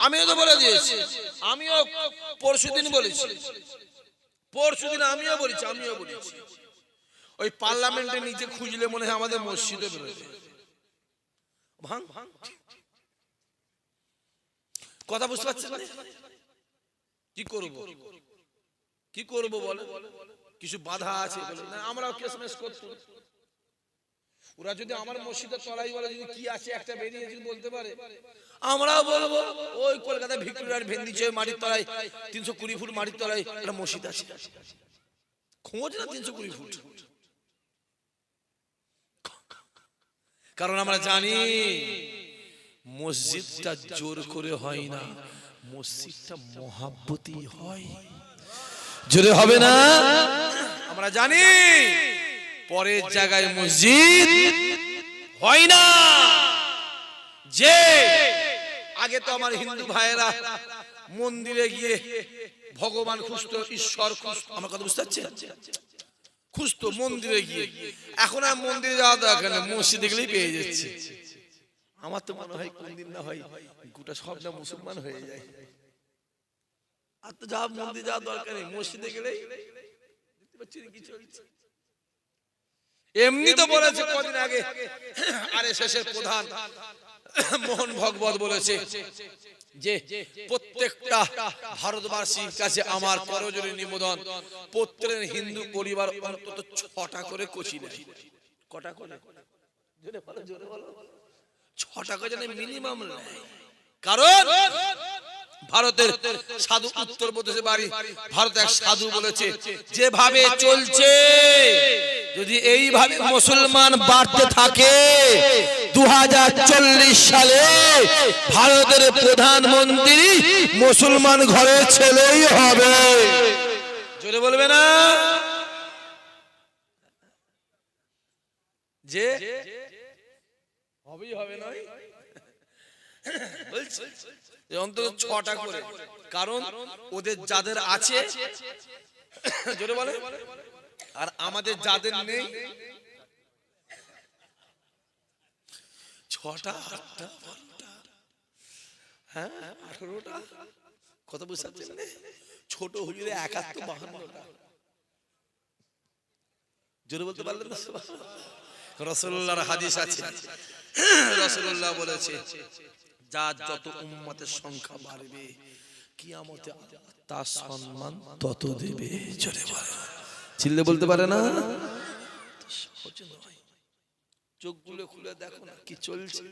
আমিও তো বলে দিয়েছি, আমিও পরশুদিন বলেছি, পরশুদিন আমিও বলেছি। ওই পার্লামেন্টের নিচে খুঁজলে মনে হয় আমাদের মসজিদে বেরোবে। ভাঙ ভাঙ কথা বুঝতে পারছেন? কি করব বলে, কিছু বাধা আছে বলে না, আমরাও কেসমেস করতে। ওরা যদি আমার মসজিদের তলায় বলে যদি কি আছে একটা বেরিয়ে যদি বলতে পারে, আমরাও বলবো ওই কলকাতা ভিক্টোরিয়ার ভেন্দিছে মাটির তলায় 320 ফুট মাটির তলায় একটা মসজিদ আছে, খোঁজ না 320 ফুট। কারণ আমরা জানি মসজিদটা জোর করে হয় না, মসজিদটা মহাব্বতি হয়, জোরে হবে না। আমরা জানি পরের জায়গায় মসজিদ হয় না। যে আগে তো আমার হিন্দু ভাইয়েরা মন্দিরে গিয়ে ভগবান খুঁজতো, ঈশ্বর খুঁজতো, আমার কথা বুঝতে পারছেন, খুঁজতো মন্দিরে গিয়ে। এখন আর মন্দিরে যাওয়া দরকার নেই, মসজিদে গেলেই পেয়ে যাচ্ছে। আমার তো মনে হয় কোনদিন না হয় গোটা সবটা মুসলমান হয়ে যায়। আর তো যা মন্দিরে যাওয়া দরকার নেই, মসজিদে গেলেই দেখতে পাচ্ছেন কি চলছে। এমনি তো বলেছে কদিন আগে আরএসএস এর প্রধান মোহন ভগবত বলেছে যে প্রত্যেকটা ভারতবাসীর কাছে আমার করজোড়ে নিবেদন, প্রত্যেক হিন্দু পরিবার অন্তত 6টা করে কচি নেয়। কটা করে? জোরে বলো। 6টা করে যেন মিনিমাম নেয়। কারণ ভারতের সাধু, উত্তরপ্রদেশে বাড়ি, ভারত এক সাধু বলেছে যেভাবে চলছে যদি এইভাবে মুসলমান বাড়তে থাকে 2040 সালে ভারতের প্রধানমন্ত্রী মুসলমান ঘরের ছেলেই হবে। জোরে বলবে না যে হবেই হবে, নয় বলছি অন্তত 6টা করে। কারণ ওদের যাদের আছে, জোরে বলে, আর আমাদের যাদের নেই 6টা 8টা 12টা, হ্যাঁ 18টা, কত বুঝতে পারছেন? ছোট হুজুরে 71 52টা। জোরে বলতে পারলেন না? রাসূলুল্লাহর হাদিস আছে, রাসূলুল্লাহ বলেছে যার যত উম্মতের সংখ্যা বাড়বে কিয়ামতে তার সম্মান তত দেবে। জোরে বলে, চিল্লে বলতে পারে না? চোখগুলো খুলে দেখো না কি চলছে।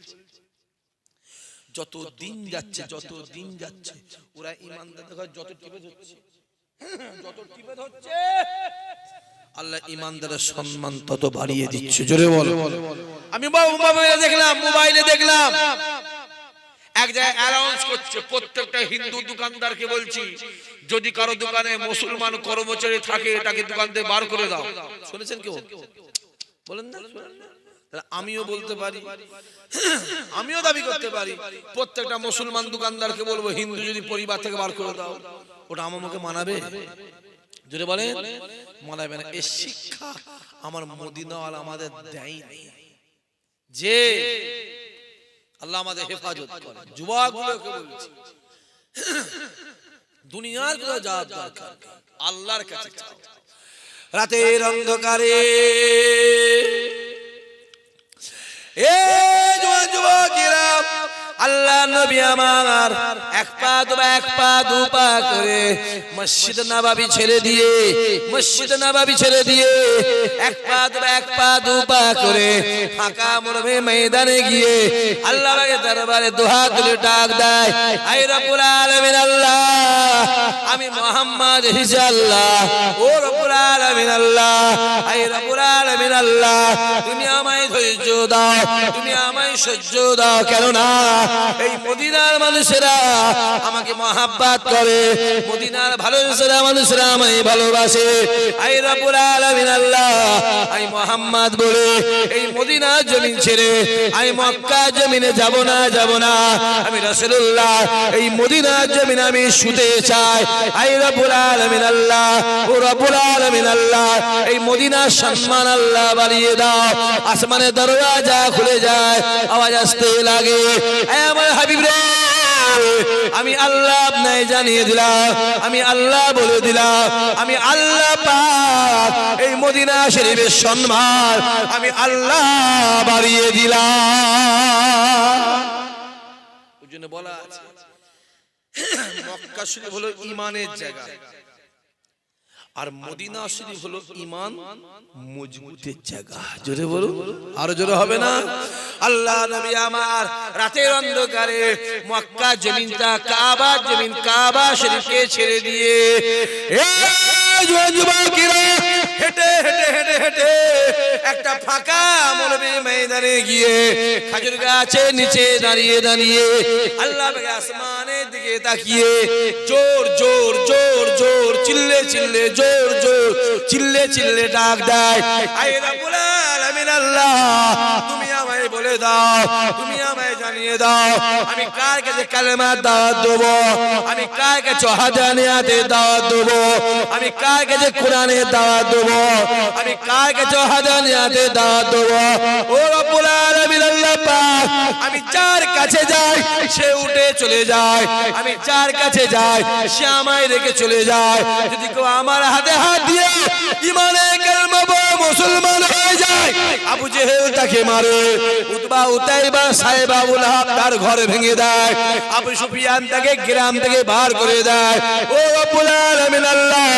যত দিন যাচ্ছে ওরা ঈমানদার যত টিপে ধরছে, আল্লাহ ঈমানদারের সম্মান তত বাড়িয়ে দিচ্ছে। জোরে বলো। আমি মোবাইলে দেখলাম এক জায়গায় অ্যানাউন্স করছে, প্রত্যেকটা হিন্দু দোকানদারকে বলছি যদি কারো দোকানে মুসলমান কর্মচারী থাকে এটাকে দোকান থেকে বার করে দাও। শুনেছেন কেউ? বলেন না। আমিও বলতে পারি, আমিও দাবি করতে পারি, প্রত্যেকটা মুসলমান দোকানদারকে বলবো হিন্দু যদি পরিবার থেকে বার করে দাও, ওটা আমার মুখে মানাবে? যদি বলে মানাবে না। এই শিক্ষা আমার মদিনাওয়ালা আমাদের দেয়নি, যে আল্লাহ আমাদের হেফাজত করে। যুবকগুলোকে বলছি দুনিয়ার কোনো যাওয়ার দরকার নেই, আল্লাহর কাছে যাও। রাতের অন্ধকারে যুবকেরা, আল্লাহ নবী আমার এক পা দু পা করে মসজিদ নববী ছেড়ে দিয়ে এক পা দু পা করে ফাঁকা মরুভূমি ময়দানে গিয়ে আল্লাহর দরবারে দুহাত তুলে ডাক দেয়, আয় রব্বুল আলামিন আল্লাহ, আমি মুহাম্মদ হিজা আল্লাহ, ও রব্বুল আলামিন আল্লাহ, আয় রব্বুল আলামিন আল্লাহ, তুমি আমায় ধৈর্য দাও, তুমি আমায় সহ্য দাও। কেননা এই মদিনার মানুষেরা আমাকে মহাব্বত করে, মদিনার ভালোবাসা মানুষেরা আমায় ভালোবাসে। আই রব্বুল আলামিন আল্লাহ, আই মুহাম্মদ বলে এই মদিনার জমিন ছেড়ে আমি মক্কা জমিনে যাব না। আমি রাসূলুল্লাহ এই মদিনার জমিনে আমি শুতে চাই। আই রব্বুল আলামিন আল্লাহ, ও রব্বুল আলামিন আল্লাহ, এই মদিনার সম্মান আল্লাহ বাড়িয়ে দাও। আসমানের দরজা খুলে যায়, আওয়াজ আসতে লাগে, আমার হাবিব রে আমি আল্লাহ আপনাকে জানিয়ে দিলাম, আমি আল্লাহ বলে দিলাম, আমি আল্লাহ পাক এই মদিনা শরীফের সম্মান আমি আল্লাহ বাড়িয়ে দিলাম। ওই জন্য বলা আছে মক্কা শরীফ হলো ঈমানের জায়গা, আর মদিনা শরীফ হলো ঈমান মজবুতের জায়গা। জোরে বলুন, আরো জোরে হবে না? আল্লাহ নবী আমার রাতের অন্ধকারে মক্কা জমিনটা কাবা জমিন কাবা শরীফকে ছেড়ে দিয়ে যুবকেরা হেঁটে হেঁটে হেঁটে হেঁটে একটা ফাঁকা মরুভূমি ময়দানে গিয়ে খেজুর গাছের নিচে দাঁড়িয়ে দাঁড়িয়ে আল্লাহ পাক আসমানের দিকে তাকিয়ে জোর জোর জোর জোর চিল্লে চিল্লে জোর জোর চিল্লে চিল্লে ডাক দেয়, আয় রব্বুল আলামিন আল্লাহ তুমি আমায় বলে দাও, তুমি আমায় জানিয়ে দাও আমি কার কাছে কালেমার দাওয়াত দেব, আমি কার কাছে ওয়াহদানিয়াতের দাওয়াত দেব, আমি কার কাছে কোরআনের দাওয়াত দেব, আমি কার কাছে ওয়াহদানিয়াতের দাওয়াত দেব। ও রব্বুল আলামিন আল্লাহ পাক আমি যার কাছে যাই সে উঠে চলে যায়, আমি যার কাছে যাই সে আমায় রেখে চলে যায়। যদি কেউ আমার হাতে হাত দিয়ে ঈমানে কালেমা পড়ে মুসলমান হয়ে যায়, আবু জেহেল তাকে মারে, উতবা উতাইবা সাইবা আবু লাহাব তার ঘর ভেঙে দেয়, আবু সুফিয়ান তাকে গ্রাম থেকে বার করে দেয়। ও রব্বুল আলামিন আল্লাহ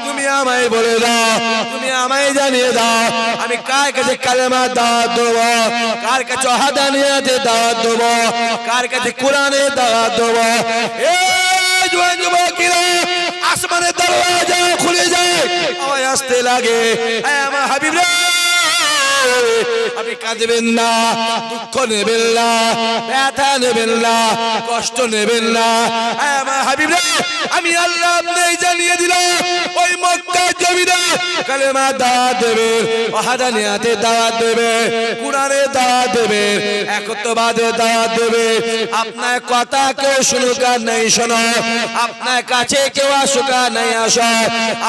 তুমি আমায় বলে দাও, তুমি আমায় জানিয়ে দাও আমি কার কাছে কালেমার দাওয়াত দেব, কার কাছে ওয়াহদানিয়াতের দাওয়াত দেব, কার কাছে কোরআনের দাওয়াত দেব। এই জওয়ান যুবকেরা আসমানের দরওয়াজা খুলে যায়, আওয়াজ আসতে লাগে, হে আমার হাবিব রে আপনি কাঁদবেন না, দুঃখ নেবেন না, ব্যথা নেবেন না, কষ্ট নেবেন না। হে আমার হাবিব রে আমি আল্লাহ আপনাকে জানিয়ে দিলাম ওই মক্কার জমিনে কালেমার দাওয়াত দেবে, ওয়াহদানিয়াতের দাওয়াত দেবে, কোরআনের দাওয়াত দেবে, একত্ববাদের দাওয়াত দেবে। আপনার কথা কেউ শুনুক আর নাই শোনো, আপনার কাছে কেউ আসুক আর নাই আসো,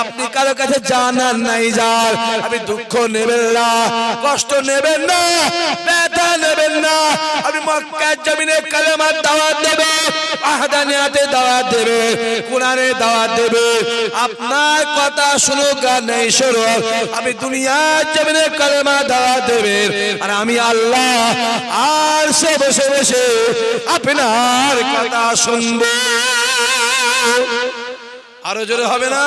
আপনি কারো কাছে যান আর নাই যান, আপনি দুঃখ নেবেন না, কষ্ট নেবেন না, ব্যথা নেবেন না। আপনি মক্কার জমিনে কালেমার দাওয়াত দেবে, ওয়াহদানিয়াতের দাওয়াত দেবে, কোরআনের দাওয়াত দেবে। আপনার কথা শুনুক আর নাই শুনুক, আপনি দুনিয়ার জমিনে কালেমার দাওয়াত দেবেন, আর আমি আল্লাহ আর সে বসে বসে আপনার কথা শুনবো। আরো জোরে হবে না?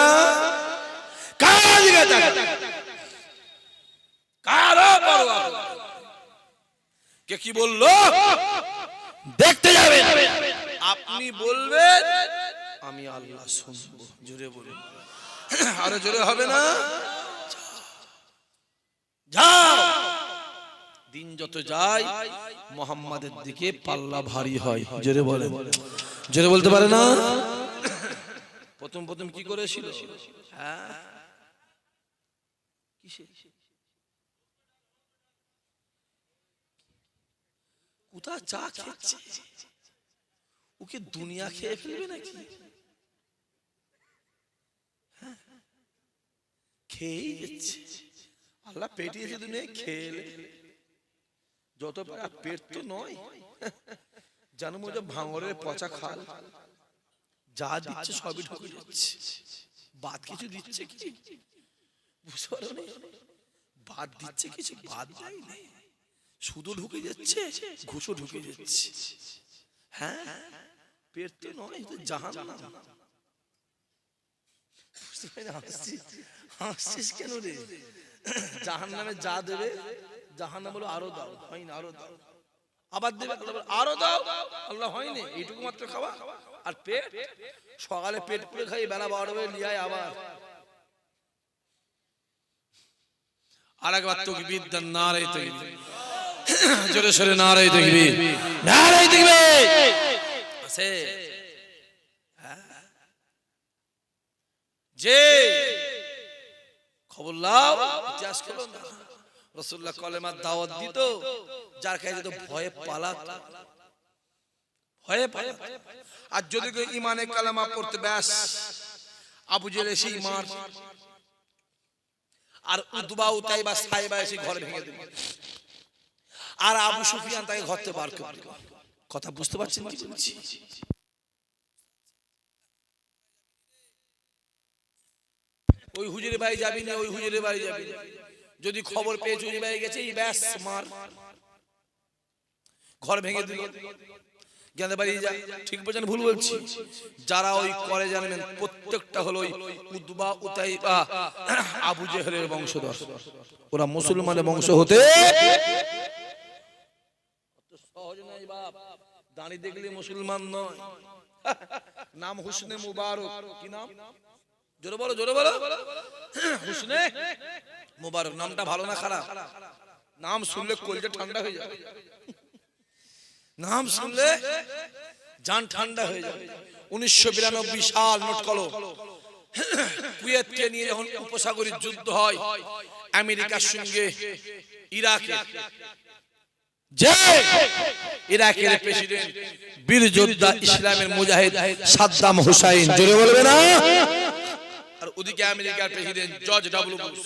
কার কারো পরোয়া কে কি বললো দেখতে যাবেন, আপনি বলবেন আমি আল্লাহ শুনবো। জোরে বলুন, আরো জোরে হবে না? যাও। দিন যত যায় মুহাম্মাদের দিকে পাল্লা ভারী হয়। জোরে বলেন, জোরে বলতে পারে না? প্রথম প্রথম কি করেছিল? হ্যাঁ কিসে কোথা চা খেচ্ছে, ওকে দুনিয়া খেয়ে ফেলবে নাকি? খেয়েই যাচ্ছে, আল্লাহ পেটিয়েছে দুনিয়া খেলে যত পারা, পেট তো নয় জানো মজা ভাঙরের পচা খাল, যা দিচ্ছে সবই ঢুকে যাচ্ছে। বাদ কিছু দিচ্ছে কি বুঝতে পারো না? বাদ দিচ্ছে কিছু, বাদ দেয় না, শুধু ঢুকে যাচ্ছে, ঘুষও ঢুকে যাচ্ছে। হ্যাঁ পেট তো নয়, জাহান্নাম। বুঝতে পারি না, হাসছিস কেন রে? জাহান্নামে যা দেবে, জাহান্নাম বলো আরো দাও, হয় না আরো দাও, আবার দেবে আরো দাও, আল্লাহ হয়নি এইটুকু মাত্র খাওয়া। আর পেট সকালে পেট পুরে খাই, বেলা 12 বাজে নিয়ে আবার আরেকবার তাকবীর দেন, নারে তাকবীর, জোরে সোরে নারে তাকবীর, নারে তাকবীর। আছে যে খবর লাও, ইতিহাস করো না, রাসূলুল্লাহ কলেমার দাওয়াত দিত, যার কাছে যেত ভয়ে পালাত, ভয়ে পালাত। আর যদি কেউ ঈমানে কালেমা পড়তে ব্যাস আবু জেহেল এসে ঈমান, আর উতবা উতাইবা সাইবা এসে ঘর ভেঙে দিল, আর আবু সুফিয়ান তাকে ঘর থেকে বার করে দিল। কথা বুঝতে পারছেন কি বলছি? ওই হুজুরের বাড়ি যাবি না, ওই হুজুরের বাড়ি যাবি না। যদি খবর পেয়ে চুরি বাড়ি গেছে, এই ব্যাস মার, ঘর ভেঙে দিল, জ্ঞানের বাড়ি যা। ঠিক বলছেন ভুল বলছি? যারা ওই করে জানেন প্রত্যেকটা হলো ওই উতবা উতাইবা আবু জেহেলের বংশধর। ওরা মুসলমানের বংশ হতে সহজ নয় বাপ। দাঁড়ি দেখলে মুসলমান নয়। নাম হুসনে মুবারক। কি নাম? জোরে বলো, জোরে বলো। হুসনে মুবারক নামটা ভালো না খারাপ? নাম শুনলে কলজা ঠান্ডা হয়ে যাবে। নাম শুনলে জান ঠান্ডা হয়ে যাবে। 1992 সাল নোট করো, কুয়েতকে নিয়ে যখন উপসাগরীয় যুদ্ধ হয় আমেরিকার সঙ্গে ইরাকে, যে ইরাকের প্রেসিডেন্ট বীর যোদ্ধা ইসলামের মুজাহিদ সাদ্দাম হুসাইন, জোরে বলবে না? আর ওদিকে আমেরিকার প্রেসিডেন্ট জর্জ ডব্লিউ বুশ।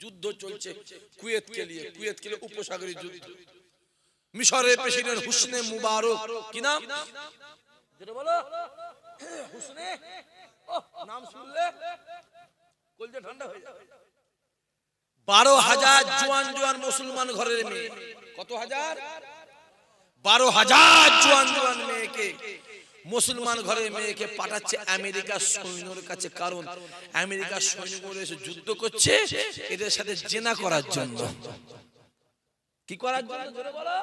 যুদ্ধ চলছে কুয়েতকে নিয়ে, কুয়েতকে নিয়ে উপসাগরীয় যুদ্ধ। মিশরের প্রেসিডেন্ট হুসনে মুবারক। কি নাম? জোরে বলো। হুসনে, নাম শুনলে কলজা ঠান্ডা হয়ে যাবে। 12,000 জোয়ান জোয়ান মুসলমান ঘরের মেয়ে। কত হাজার? 12,000 জোয়ান জোয়ান মেয়েকে, মুসলমান ঘরের মেয়েকে পাঠাচ্ছে আমেরিকার সৈন্যের কাছে। কারণ আমেরিকার সৈন্যরা এসে যুদ্ধ করছে এদের সাথে জেনা করার জন্য। কি করার জন্য? জোরে বলো।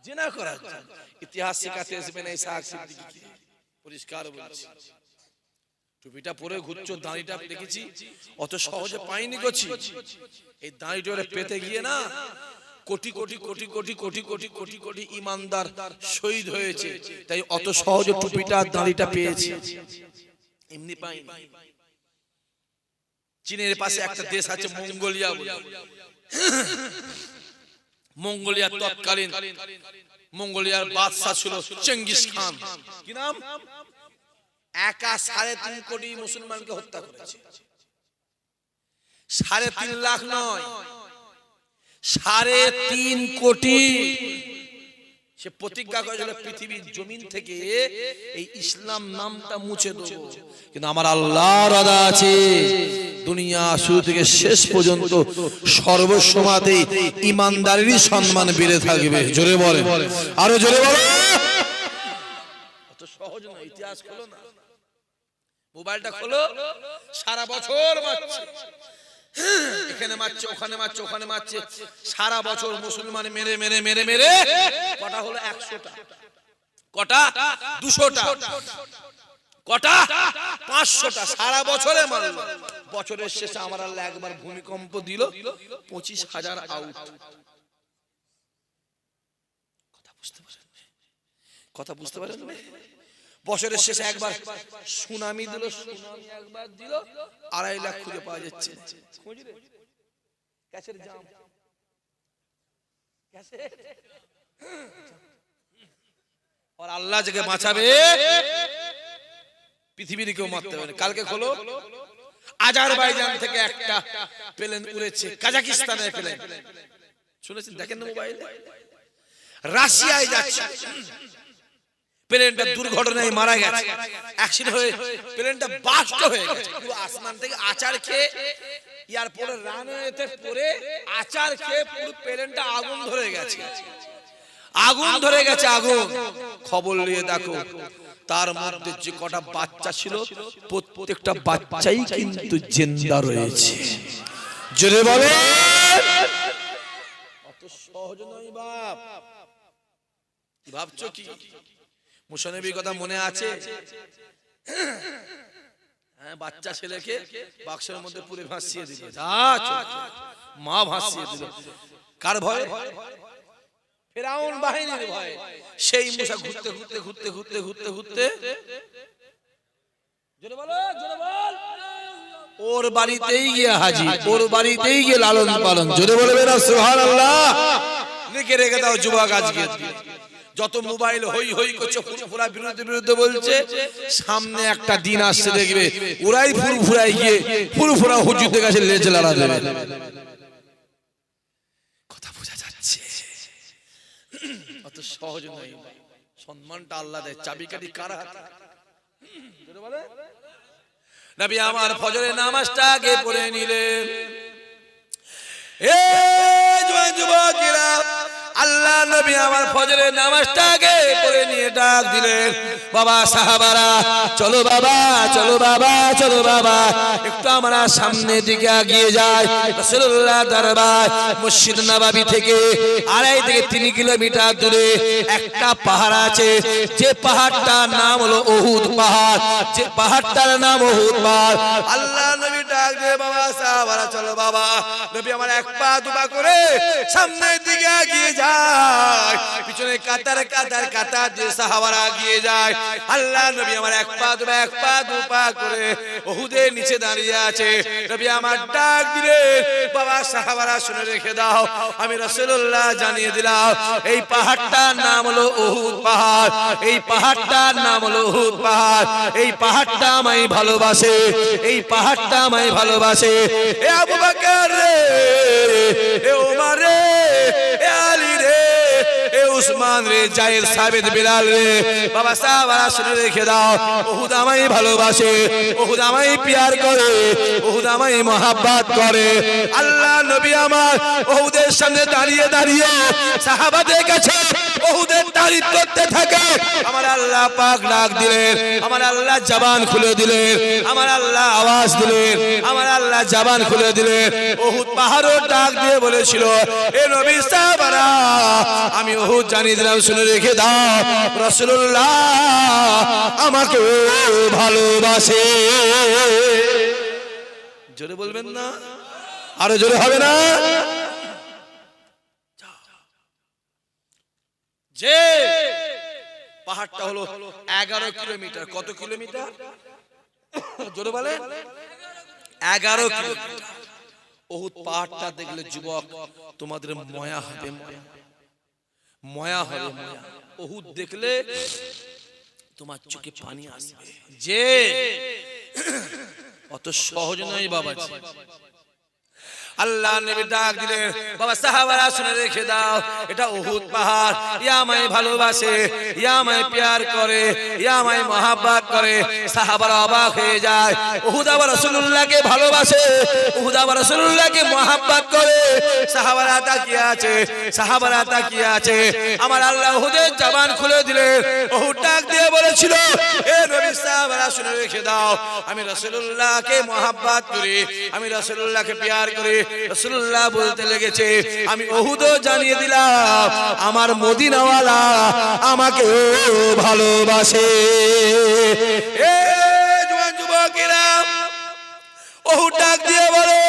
জেনা করার জন্য। ইতিহাস শেখাতে আসবে না ইসহাক সিদ্দিকী, পরিষ্কার বলছি। টুপিটা পরে ঘুরছো, দাঁড়িটা দেখেছি, অত সহজে পাইনি গছি। এই দাঁড়িটা পেতে গিয়ে না কোটি কোটি কোটি কোটি কোটি কোটি কোটি কোটি ইমানদার শহীদ হয়েছে। তাই অত সহজে টুপিটা দাঁড়িটা পেয়েছি, এমনি পাইনি। চীনের পাশে একটা দেশ আছে মঙ্গোলিয়া বলে। মঙ্গোলিয়ার তৎকালীন মঙ্গোলিয়ার বাদশা ছিল চেঙ্গিস খান। কি নাম? একা 3.5 কোটি মুসলমানকে হত্যা করেছে। 3.5 লাখ নয়, 3.5 কোটি। সে প্রতিজ্ঞা করেছিল পৃথিবীর জমিন থেকে এই ইসলাম নামটা মুছে দেব। কিন্তু আমার আল্লাহর ওয়াদা আছে, দুনিয়া শুরু থেকে শেষ পর্যন্ত সর্বসময়তেই ইমানদারেরই সম্মান বেড়ে থাকবে। জোরে বলেন, আরো জোরে বলেন। অত সহজ না। ইতিহাস খোলো না, মোবাইলটা খোলো, সারা বছর মারছে, এখানে মারছে, ওখানে মারছে, ওখানে মারছে। সারা বছর মুসলমান মেরে মেরে মেরে মেরে কটা হলো? 100টা। কটা? 200টা। কটা? 500টা। সারা বছরে মারলো। বছরের শেষে আমার আল্লাহ একবার ভূমিকম্প দিল, 25,000 আউট। কথা বুঝতে পারেন? কথা বুঝতে পারেন? বছরের শেষে একবার সুনামি দিল, সুনামি একবার দিল, 2.5 লাখ খুঁজে পাওয়া যাচ্ছে। আর আল্লাহ যাকে বাঁচাবে পৃথিবীর কেউ মারতে পারে। কালকে খোলো, আজারবাইজান থেকে একটা প্লেন উড়েছে কাজাকিস্তানের প্লেন, শুনেছেন? দেখেন না মোবাইলে? রাশিয়ায় যাচ্ছে, প্লেনটা দুর্ঘটনায় মারা গেছে, অ্যাক্সিডেন্ট হয়ে প্লেনটা বাস্ট হয়ে গেছে। পুরো আসমান থেকে আচার খেয়ে, এয়ারপোর্টের রানওয়েতে পড়ে আচার খেয়ে পুরো প্লেনটা আগুন ধরে গেছে। আগুন ধরে গেছে, আগুন। খবর নিয়ে দেখো, তার মধ্যে যে কটা বাচ্চা ছিল প্রত্যেকটা বাচ্চাই কিন্তু জিন্দা রয়েছে। জোরে বলে। অত সহজ নয় বাপ। ভাবছো কি? মুসা নবীর কথা মনে আছে? হ্যাঁ, বাচ্চা ছেলেকে বাক্সের মধ্যে পুরে ভাসিয়ে দিল, মা ভাসিয়ে দিল। কার ভয়? ফেরাউন বাহিনীর ভয়। সেই মুসা ঘুরতে ঘুরতে ঘুরতে ঘুরতে ঘুরতে ঘুরতে জোরে বলো, জোরে বল, ওর বাড়িতেই গিয়ে হাজির, ওর বাড়িতেই গিয়ে লালন পালন। জোরে বলবে না সুবহানাল্লাহ? লিখে রেখে দাও যুবক, আজকে যত মোবাইল হই হই করছে, ফুরফুরা বিরুদ্ধে বিরুদ্ধে বলছে, সামনে একটা দিন আসছে দেখবে ওরাই ফুরফুরাই গিয়ে ফুরফুরা হুজুরদের কাছে লেজ লাড়া দেবে। কথা বোঝা যাচ্ছে? অত সহজ নয়। সম্মানটা আল্লাহ দেয়, চাবিকাঠি কার হাতে? নবী আমার ফজরের নামাজটা আগে পড়ে নিলেন। এ জওয়ান যুবকেরা, আল্লাহ নবী আমার ফজরের নামাজটা আগে পড়ে নিয়ে ডাক দিলেন, বাবা সাহাবারা চলো বাবা, চলো বাবা, চলো বাবা, একটু আমরা সামনের দিকে এগিয়ে যাই। রাসূলুল্লাহ দরবার মসজিদ নববী থেকে 2.5 থেকে 3 কিলোমিটার দূরে একটা পাহাড় আছে, যে পাহাড়টার নাম হলো উহুদ পাহাড়, যে পাহাড়টার নাম উহুদ পাহাড়। আল্লাহ নবী ডাক দিয়ে, বাবা সাহাবারা চলো বাবা। নবী আমার এক পা দুপা করে সামনের দিকে এগিয়ে যায়, পিছনে কাতার কাতার কাতার যে সাহাবারা এগিয়ে যায়। আল্লাহ নবী আমার এক পা দুপা করে উহুদের নিচে দাঁড়িয়ে আছে। নবী আমার ডাক দিলে, বাবা সাহাবারা শুনে রেখে দাও, আমি রাসূলুল্লাহ জানিয়ে দিলাম এই পাহাড়টার নাম হলো উহুদ পাহাড়, এই পাহাড়টার নাম হলো উহুদ পাহাড়। এই পাহাড়টা আমায় ভালোবাসে, এই পাহাড়টা আমায় ভালোবাসে। এ আবু বকর রে, এ ওমর রে, এ আলী রে, এ উসমান রে, জায়ের সাবিত বিলাল রে, বাবা সাহাবারা শুনে রেখে দাও, উহুদ আমায় ভালোবাসে, উহুদ আমায় প্যার করে, উহুদ আমায় মহব্বত করে। আল্লাহ নবী আমার উহুদের সামনে দাঁড়িয়ে দাঁড়িয়ে সাহাবাদের কাছে উহুদের তারিফ করতে থাকে। আমার আল্লাহ পাক ডাক দিলেন, আমার আল্লাহ জবান খুলে দিলেন, আমার আল্লাহ আওয়াজ দিলেন, আমার আল্লাহ জবান খুলে দিলেন। উহুদ পাহাড়ও ডাক দিয়ে বলেছিল, এ নবী সাহাবারা আমি উহুদ জানিয়ে দিলাম, শুনে রেখে দাও, রাসূলুল্লাহ আমাকে ভালোবাসে। জোরে বলবেন না? আরো জোরে হবে না? যে পাহাড়টা হলো 11 কিলোমিটার। কত কিলোমিটার? জোরে বলে 11 কিলোমিটার। উহুদ পাহাড়টা দেখলে যুবক তোমাদের ময়া হবে, ময়া হবে, ময়া। উহুদ দেখলে তোমার চোখে পানি আসবে, যে অত সহজ নয় বাবাজি। আল্লাহ নবী ডাক দিলেন, বাবা সাহাবারা শুনে রেখে দাও, এটা উহুদ পাহাড়, ইয়া আমায় ভালোবাসে, ইয়া আমায় প্যার করে, ইয়া আমায় মহব্বত করে। সাহাবারা অবাক হয়ে যায়, উহুদ আবার রাসূলুল্লাহকে ভালোবাসে, উহুদ আবার রাসূলুল্লাহকে মহব্বত করে। সাহাবারা তাকিয়ে আছে, সাহাবারা তাকিয়ে আছে। আমার আল্লাহ উহুদের জবান খুলে দিলেন। উহুদ ডাক দিয়ে বলেছিল, এ নবী সাহাবারা শুনে রেখে দাও, আমি রাসূলুল্লাহকে মহব্বত করি, আমি রাসূলুল্লাহকে প্যার করি। রাসূলুল্লাহ বলতে লেগেছে, আমি উহুদও জানিয়ে দিলাম আমার মদিনাওয়ালা আমাকে ভালোবাসে। এ জওয়ান যুবকেরা, উহুদ ডাক দিয়ে বলে,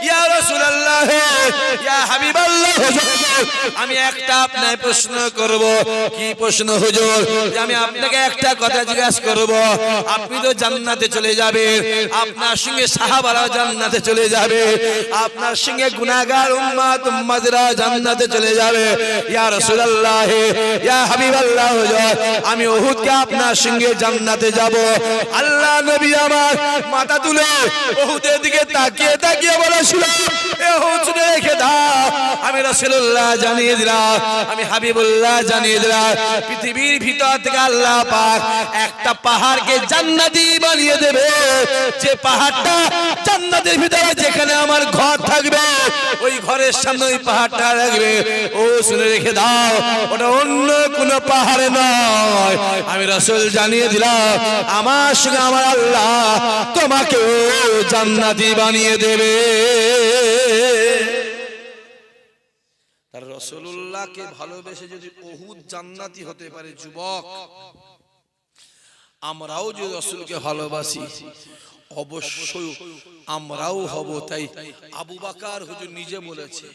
ইয়া রাসূলুল্লাহ, ইয়া হাবিবাল্লাহ, আমি একটা আপনাকে প্রশ্ন করব। কি প্রশ্ন হুজুর? আমি আপনাকে একটা কথা জিজ্ঞাসা করব। আপনি তো জান্নাতে চলে যাবেন, আপনার সঙ্গে সাহাবারা জান্নাতে চলে যাবে, আপনার সঙ্গে গুনাহগার উম্মতরা জান্নাতে চলে যাবে। ইয়া রাসূলুল্লাহ, ইয়া হাবিবাল্লাহ, হুজুর আমি উহুদকে আপনার সঙ্গে জান্নাতে যাব। আল্লাহ নবী আমার মাথা তুলে উহুদের দিকে তাকিয়ে তাকিয়ে বলেছিল, এ উহুদ শুনে রেখে দাও, আমি রাসূলুল্লাহ জানিয়ে দিলাম, আমি হাবিবুল্লাহ জানিয়ে দিলাম, পৃথিবীর ভিতর থেকে আল্লাহ পাক একটা পাহাড়কে জান্নাতি বানিয়ে দেবে। যে পাহাড়টা জান্নাতের ভিতরে যেখানে আমার ঘর থাকবে, ওই ঘরের সামনে ওই পাহাড়টা রাখবে। ও শুনে রেখে দাও, ওটা অন্য কোনো পাহাড়ে নয়, আমি রাসূল জানিয়ে দিলাম, আমার সঙ্গে আমার আল্লাহ তোমাকে জান্নাতি বানিয়ে দেবে। তার রাসূলুল্লাহকে ভালোবেসে যদি উহুদ জান্নাতি হতে পারে যুবক, আমরাও যদি রাসূলকে ভালোবাসি অবশ্যই আমরাও হব। তাই আবু বকর হুজুর নিজে বলেছে,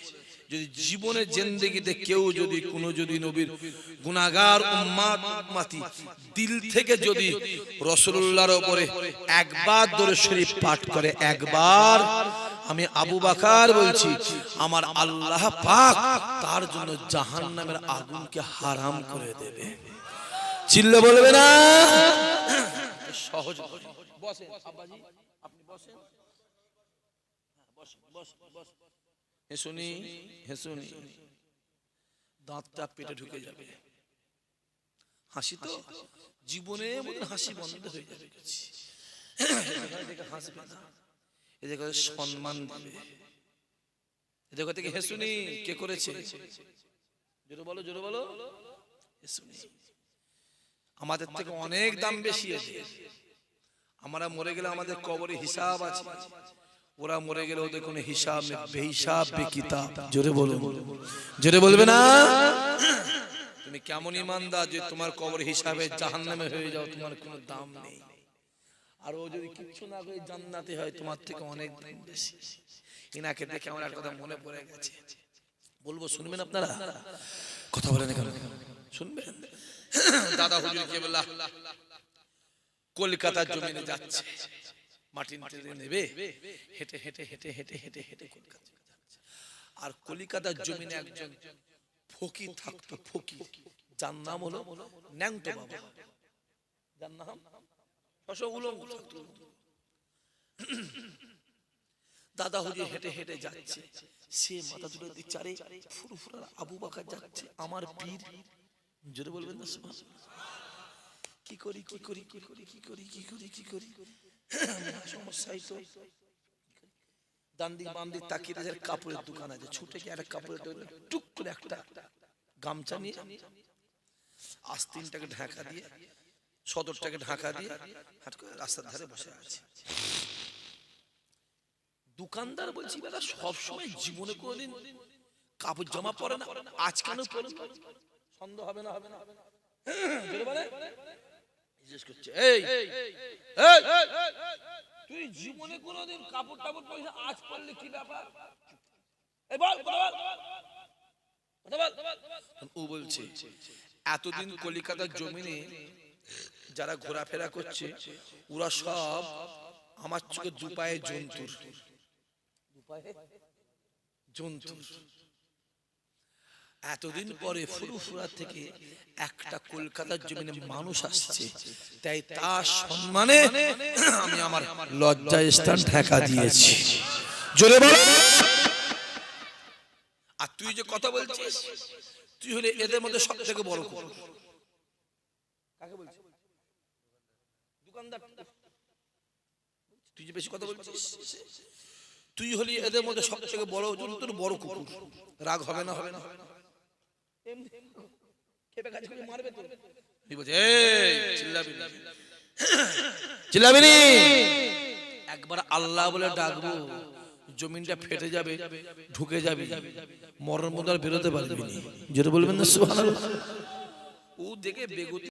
যদি জীবনে জিন্দেগিতে কেউ যদি কোনো যদি নবীর গুনাহগার উম্মতি দিল থেকে যদি রাসূলুল্লাহর উপরে একবার দরুদ শরীফ পাঠ করে, একবার, আমি আবু বকর বলছি, আমার আল্লাহ পাক তার জন্য জাহান্নামের আগুনকে হারাম করে দেবে। চিল্লে বলবে না? সহজ। বসেন আব্বাজি, আপনি বসেন, শুনি শুনি, দাঁতটা পেটে ঢুকে যাবে। হাসি তো জীবনে হাসি বন্ধ হয়ে যাবে। হাসবে না, এদের কাছে সম্মান দিবে। এদের কথা থেকে হেসুনি কে করেছে? জোরে বলো, জোরে বলো। হেসুনি আমাদের থেকে অনেক দাম বেশি এদের। আমরা মরে গেলে আমাদের কবরে হিসাব আছে, ওরা মরে গেলে ওদের কোনো হিসাব নেই, বেহিসাব বেকিতাব। জোরে বলো, জোরে বলবে না। তুমি কেমন ইমানদার যে তোমার কবর হিসাবে জাহান্নামে হয়ে যাও, তোমার কোনো দাম নেই। আর ও যদি কিচ্ছু না করে জান্নাতে হয়, তোমার থেকে অনেক দাম বেশি। ইনাকে দেখে আমার একটা কথা মনে পড়ে গেছে, বলবো, শুনবেন আপনারা? কথা বলেন কেন? শুনবেন? দাদা হুজুর কেবলা কলকাতার জমিনে যাচ্ছে, মাটির ট্রেনে নেবে, হেঁটে হেঁটে হেঁটে হেঁটে হেঁটে হেঁটে কলকাতা যাচ্ছে। আর কলিকাতার জমিনে একজন ফকির থাকতো, ফকির, যার নাম হলো ন্যাংটো বাবা। যার নাম উলঙ্গ থাকতো। দাদা হুজুর হেঁটে হেঁটে যাচ্ছে, সে মাথা তুলে দিচ্ছে, আরে ফুরফুরা আবু বকর যাচ্ছে, আমার পীর। জোরে বলবেন না সুবহানাল্লাহ। কি করি কি করি কি করি কি করি কি করি কি করি, সমস্যাই তো। ডান দিক বাম দিক তাকিয়ে আছে, কাপড়ের দোকান আছে, ছুটে গিয়ে একটা কাপড়ের টুক করে একটা গামছা নিয়ে আস্তিনটাকে ঢাকা দিয়ে, সদরটাকে ঢাকা দিয়ে হাট করে রাস্তার ধারে বসে আছে। দোকানদার বলছি, বেটা সবসময় জীবনে কোনোদিন কাপড় জামা পরে না, আজ কেন পরে? সন্দেহ হবে না, হবে না? জিজ্ঞেস করছে, এই তুই জীবনে কোনোদিন কাপড় টাপড় পয়সা আজ পরলে কি ব্যাপার? ও বলছে, এতদিন কলিকাতার জমিনে যারা ঘোরাফেরা করছে, ওরা সব আমার চোখে দুপায়ে জন্তুর, জন্তুর। এতদিন পরে ফুরফুরা থেকে একটা কলকাতার জমিনে মানুষ আসছে, তাই তার সম্মানে আমি আমার লজ্জার স্থান ঢাকা দিয়েছি। জোরে বলো। আর তুই যে কথা বলছিস, তুই হলে এদের মধ্যে সব থেকে বড় কুকুর। কাকে বলছিস? দোকানদার। তুই যে বেশি কথা বলছিস, তুই হলি এদের মধ্যে সব থেকে বড় জন্তুর বড় কুকুর। রাগ হবে না? হবে না? একবার আল্লাহ বলে ডাকবো, জমিনটা ফেটে যাবে, ঢুকে যাবে, মরণ মধ্যে বেরোতে পারবি না। যেটা বলবেন না সুবহানাল্লাহ। ও দেখে বেগুতি